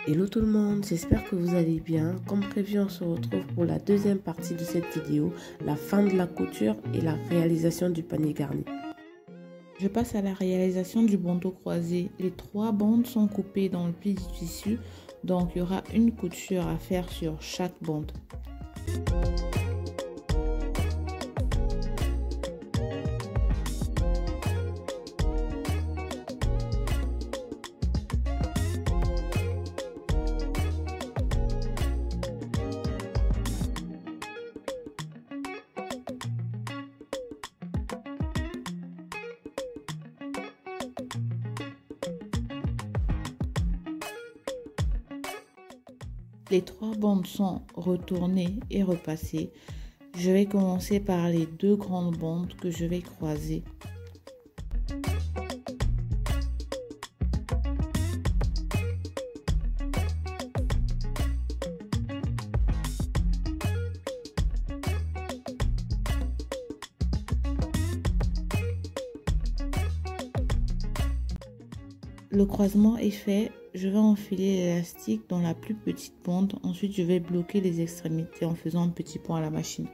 Hello tout le monde, j'espère que vous allez bien. Comme prévu, on se retrouve pour la deuxième partie de cette vidéo, la fin de la couture et la réalisation du panier garni. Je passe à la réalisation du bandeau croisé. Les 3 bandes sont coupées dans le pli du tissu, donc il y aura une couture à faire sur chaque bande. Les 3 bandes sont retournées et repassées. Je vais commencer par les 2 grandes bandes que je vais croiser. Le croisement est fait, je vais enfiler l'élastique dans la plus petite bande. Ensuite, je vais bloquer les extrémités en faisant un petit point à la machine.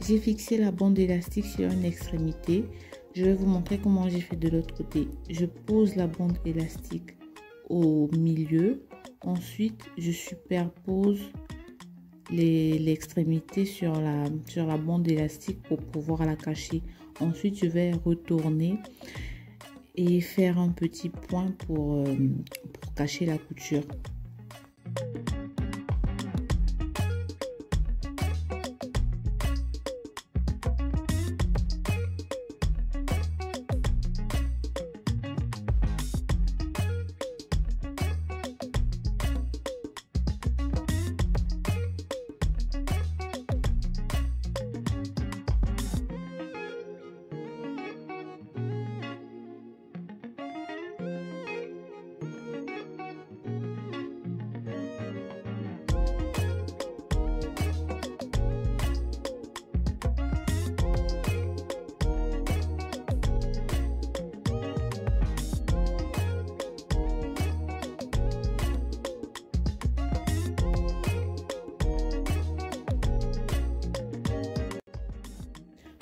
J'ai fixé la bande élastique sur une extrémité. Je vais vous montrer comment j'ai fait de l'autre côté. Je pose la bande élastique au milieu. Ensuite, je superpose l'extrémité sur la bande élastique pour pouvoir la cacher. Ensuite, je vais retourner et faire un petit point pour cacher la couture.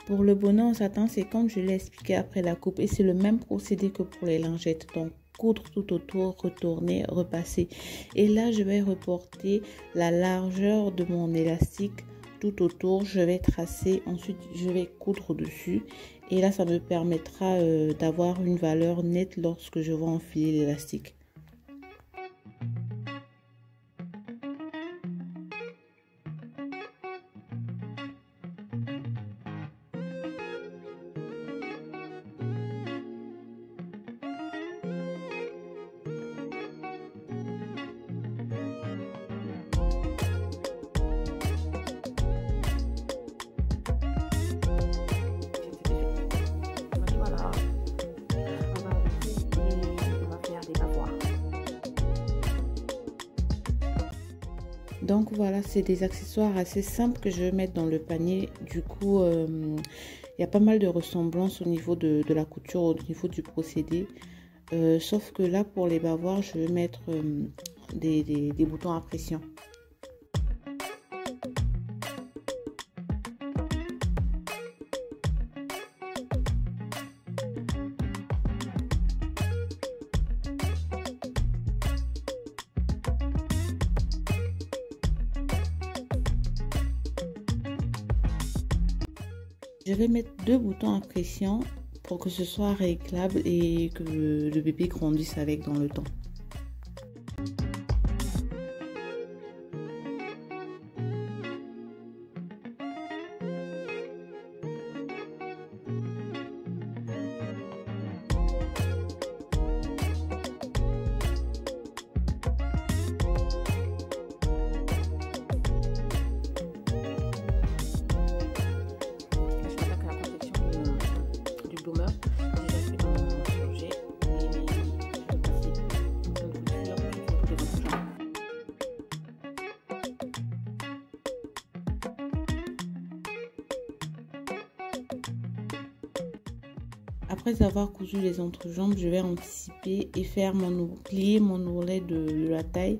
Pour le bonnet en satin, c'est comme je l'ai expliqué après la coupe et c'est le même procédé que pour les lingettes. Donc, coudre tout autour, retourner, repasser. Et là, je vais reporter la largeur de mon élastique tout autour. Je vais tracer, ensuite je vais coudre dessus. Et là, ça me permettra d'avoir une valeur nette lorsque je vais enfiler l'élastique. Donc voilà, c'est des accessoires assez simples que je vais mettre dans le panier. Du coup, il y a pas mal de ressemblances au niveau de la couture, au niveau du procédé. Sauf que là, pour les bavoirs, je vais mettre des boutons à pression. Je vais mettre 2 boutons à pression pour que ce soit réglable et que le bébé grandisse avec dans le temps. Après avoir cousu les entrejambes, je vais anticiper et faire plier mon ourlet de la taille.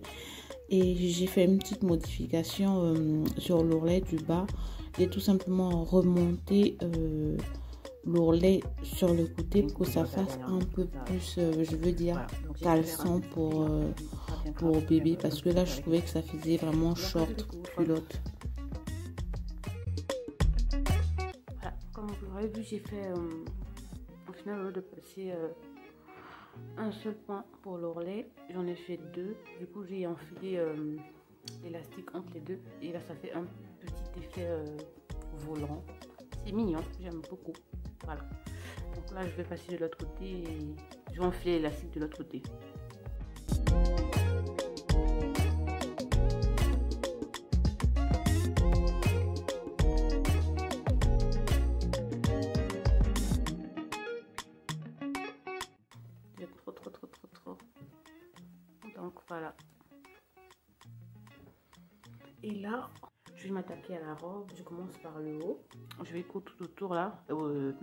Et j'ai fait une petite modification sur l'ourlet du bas. J'ai tout simplement remonté l'ourlet sur le côté pour que ça fasse un peu plus, je veux dire, caleçon pour bébé. Parce que là, je trouvais que ça faisait vraiment short culotte. Voilà, comme vous l'aurez vu, j'ai fait au final, au lieu de passer un seul point pour l'ourlet, j'en ai fait deux. Du coup, j'ai enfilé l'élastique entre les deux. Et là, ça fait un petit effet volant. C'est mignon, j'aime beaucoup. Voilà. Donc là, je vais passer de l'autre côté et je vais enfiler l'élastique de l'autre côté. Trop. Donc voilà. Et là, je vais m'attaquer à la robe. Je commence par le haut. Je vais coudre tout autour là. Je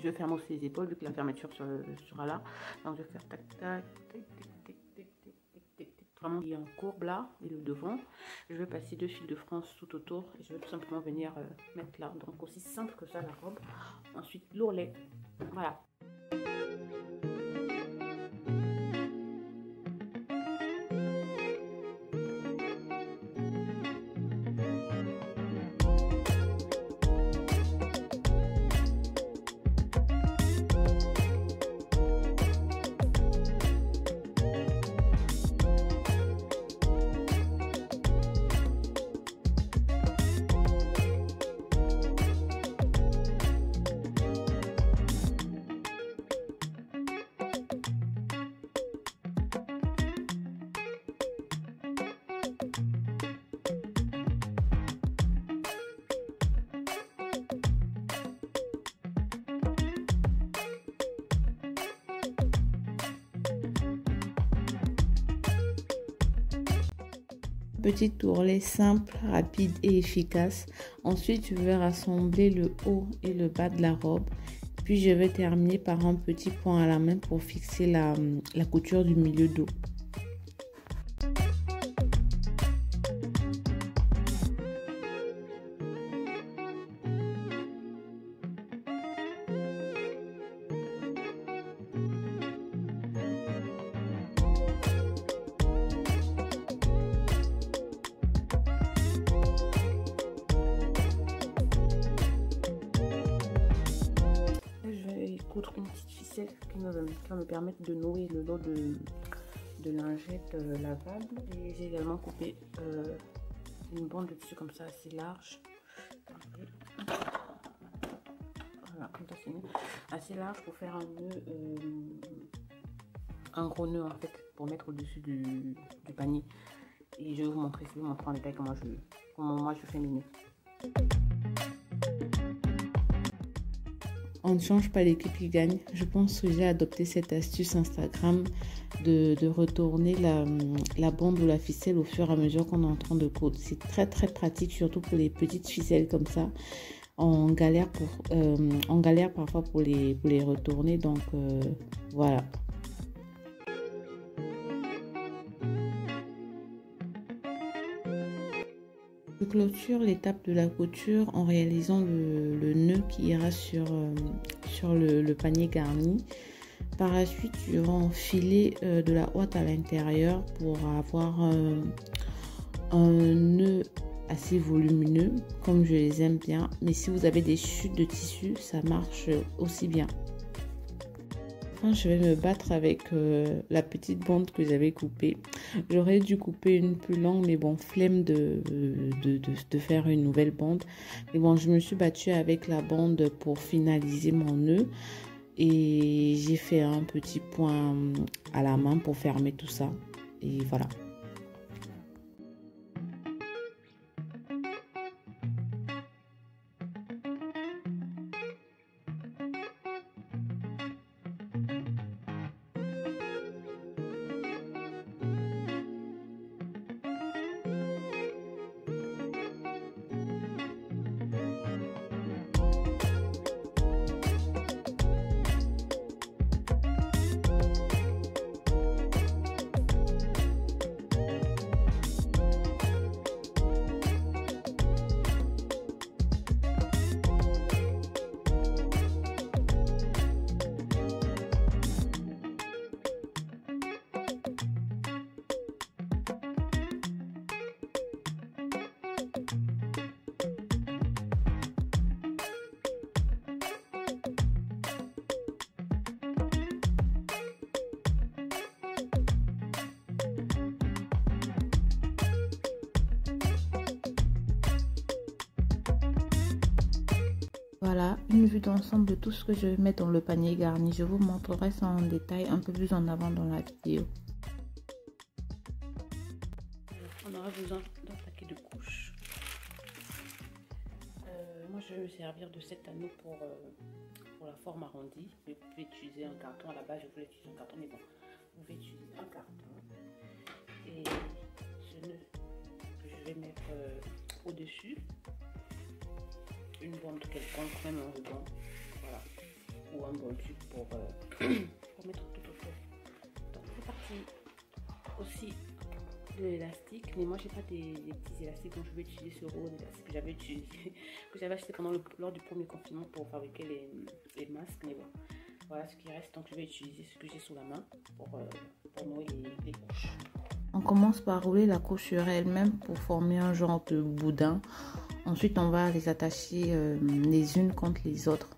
vais fermer aussi les épaules vu que la fermeture sera là. Donc je vais faire tac tac vraiment il y a en courbe là et le devant. Je vais passer 2 fils de France tout autour et je vais tout simplement venir mettre là. Donc aussi simple que ça la robe. Ensuite l'ourlet. Voilà. Petit ourlet simple, rapide et efficace. Ensuite, je vais rassembler le haut et le bas de la robe. Puis, je vais terminer par un petit point à la main pour fixer la couture du milieu dos. Une petite ficelle qui va me permettre de nouer le lot de lingettes lavables. Et j'ai également coupé une bande de tissu comme ça assez large. Voilà, comme ça c'est assez large pour faire un nœud, un gros nœud en fait, pour mettre au-dessus du panier. Et je vais vous montrer, en détail comment moi je fais mes nœuds. On ne change pas l'équipe qui gagne. Je pense que j'ai adopté cette astuce Instagram de retourner la bande ou la ficelle au fur et à mesure qu'on est en train de coudre. C'est très pratique, surtout pour les petites ficelles comme ça. On galère parfois pour les retourner, donc voilà. Je clôture l'étape de la couture en réalisant le nœud qui ira sur le panier garni. Par la suite, je vais enfiler de la ouate à l'intérieur pour avoir un nœud assez volumineux, comme je les aime bien. Mais si vous avez des chutes de tissu, ça marche aussi bien. Je vais me battre avec la petite bande que j'avais coupée. J'aurais dû couper une plus longue, mais bon, flemme de faire une nouvelle bande. Mais bon, je me suis battue avec la bande pour finaliser mon nœud. Et j'ai fait un petit point à la main pour fermer tout ça. Et voilà. Voilà, une vue d'ensemble de tout ce que je vais mettre dans le panier garni. Je vous montrerai ça en détail un peu plus en avant dans la vidéo. On aura besoin d'un paquet de couches. Moi, je vais me servir de cet anneau pour la forme arrondie. Vous pouvez utiliser un carton. À la base, je voulais utiliser un carton, mais bon, vous pouvez utiliser un carton. Et ce nœud que je vais mettre au-dessus. Une bande quelconque, même un ruban, voilà, ou un bon tube pour mettre tout autour. Donc c'est parti. Aussi de l'élastique, mais moi j'ai pas des petits élastiques, donc je vais utiliser ce rose élastique que j'avais utilisé, que j'avais acheté lors du premier confinement pour fabriquer les masques, mais bon, voilà ce qui reste. Donc je vais utiliser ce que j'ai sous la main pour nouer les couches. On commence par rouler la couche sur elle-même pour former un genre de boudin. Ensuite, on va les attacher les unes contre les autres.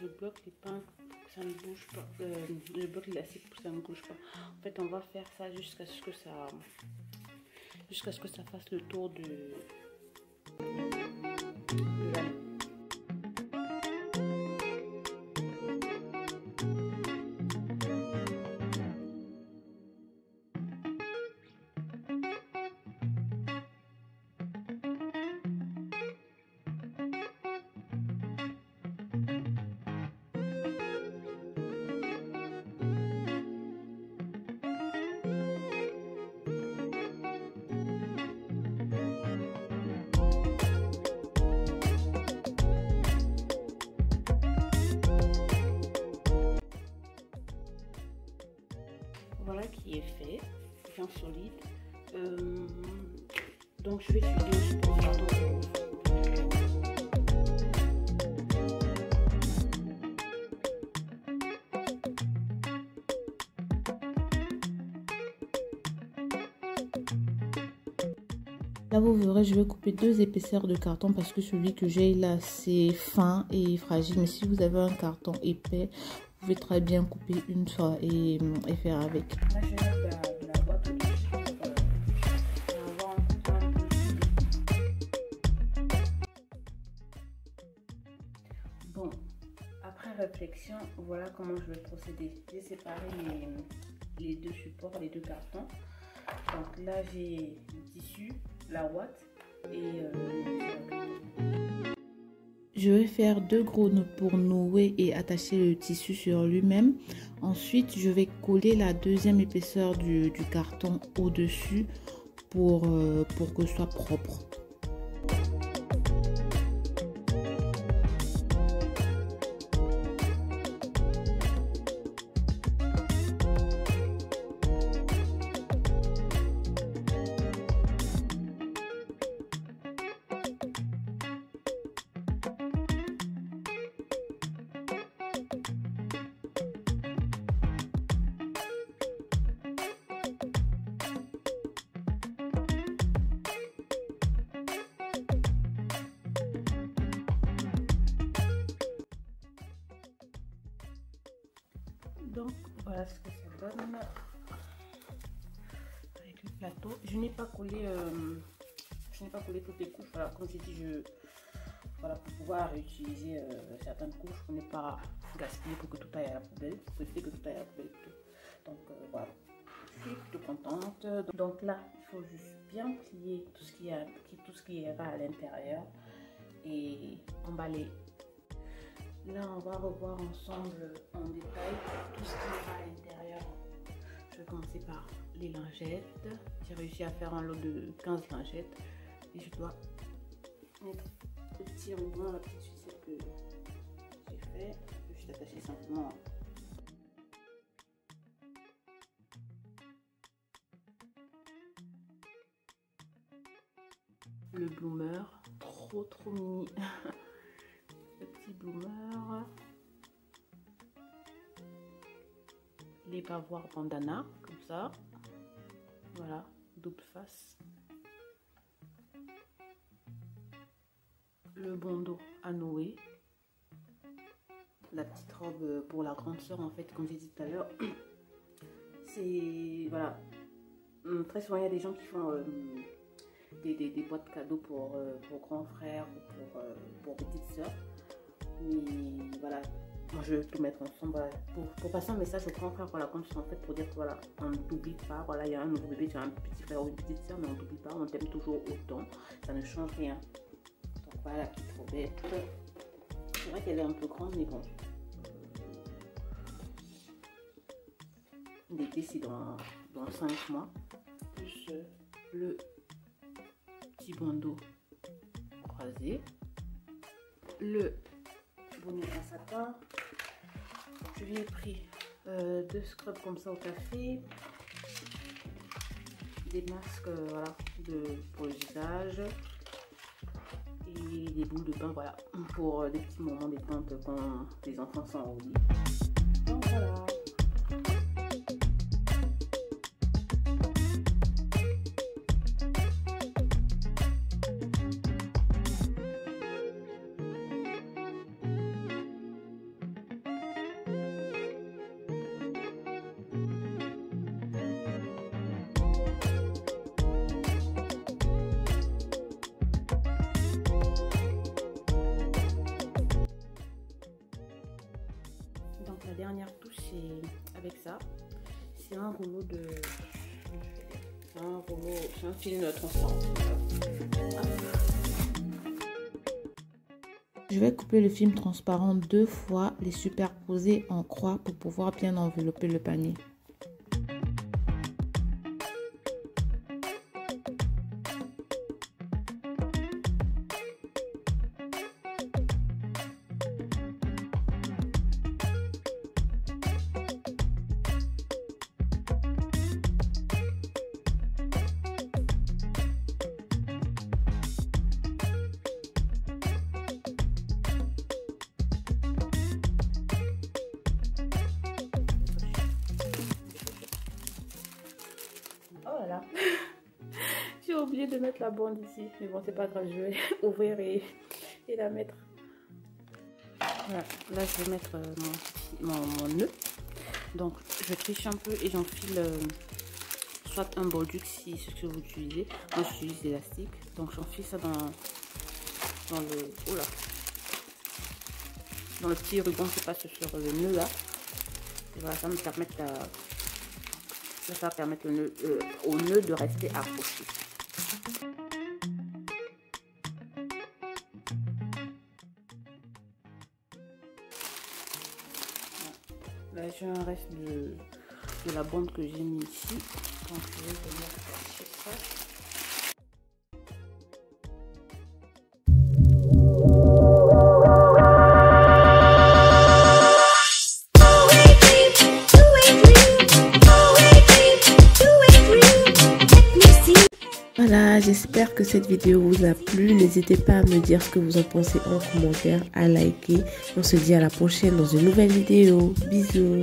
Je bloque les pinces pour que ça ne bouge pas. Je bloque l'élastique pour que ça ne bouge pas. En fait, on va faire ça jusqu'à ce que ça fasse le tour de l'anneau. Voilà qui est fait, bien solide. Donc je vais utiliser un support carton. Là, vous verrez, je vais couper 2 épaisseurs de carton parce que celui que j'ai là, c'est fin et fragile. Mais si vous avez un carton épais, vous pouvez très bien couper une fois et faire avec. Là, je vais mettre de la boîte au-dessus pour avoir un peu de... Bon, après réflexion, voilà comment je vais procéder. J'ai séparé les deux supports, les deux cartons. Donc là, j'ai le tissu, la ouate et je vais faire 2 gros nœuds pour nouer et attacher le tissu sur lui-même. Ensuite, je vais coller la deuxième épaisseur du carton au-dessus pour que ce soit propre. donc voilà ce que ça donne avec le plateau. Je n'ai pas collé toutes les couches. Voilà, comme j'ai dit, voilà, pour pouvoir réutiliser certaines couches pour ne pas gaspiller, pour que tout aille à la poubelle, pour éviter que tout aille à la poubelle. Donc voilà, je suis plutôt contente. Donc là, il faut juste bien plier tout ce qui ira à l'intérieur et emballer. Là, on va revoir ensemble en détail tout ce qui ira à l'intérieur. Je vais commencer par les lingettes. J'ai réussi à faire un lot de 15 lingettes. Et je dois mettre le petit ruban, la petite sucette que j'ai fait. Je vais juste attacher simplement. Le bloomer, trop mini. Le petit bloomer. Les bavoirs bandana, comme ça. Voilà, double face. Le bandeau à nouer. La petite robe pour la grande soeur, en fait, comme j'ai dit tout à l'heure. C'est, voilà. Très souvent, il y a des gens qui font des boîtes cadeaux pour grands frères ou pour petites soeurs. Mais voilà, moi je vais tout mettre ensemble. Voilà. Pour passer un message au grand frère, voilà, comme je suis en fait, pour dire que voilà, on n'oublie pas. Voilà, il y a un nouveau bébé, tu as un petit frère ou une petite soeur, mais on n'oublie pas, on t'aime toujours autant. Ça ne change rien. Donc voilà, la petite robette. C'est vrai qu'elle est un peu grande, mais bon. L'été, c'est dans 5 mois. Plus le petit bandeau croisé. Le bonnet en satin. Je lui ai pris 2 scrubs comme ça au café. Des masques voilà, pour le visage. Et des boules de bain, voilà, pour des petits moments détente quand les enfants sont au lit. Donc voilà. La dernière touche, c'est avec ça. C'est un rouleau de... C'est un film transparent. Je vais couper le film transparent 2 fois, les superposer en croix pour pouvoir bien envelopper le panier. J'ai oublié de mettre la bande ici, mais bon, c'est pas grave, je vais ouvrir et la mettre. Voilà, là je vais mettre mon nœud. Donc je triche un peu et j'enfile soit un Bolduc si c'est ce que vous utilisez. Moi j'utilise l'élastique, donc j'enfile ça dans le petit ruban qui passe sur le nœud là. Et voilà, ça me permet ça va permettre au nœud de rester accroché. Là j'ai un reste de la bande que j'ai mis ici, donc je vais venir attacher ça. Voilà, j'espère que cette vidéo vous a plu. N'hésitez pas à me dire ce que vous en pensez en commentaire, à liker. On se dit à la prochaine dans une nouvelle vidéo. Bisous.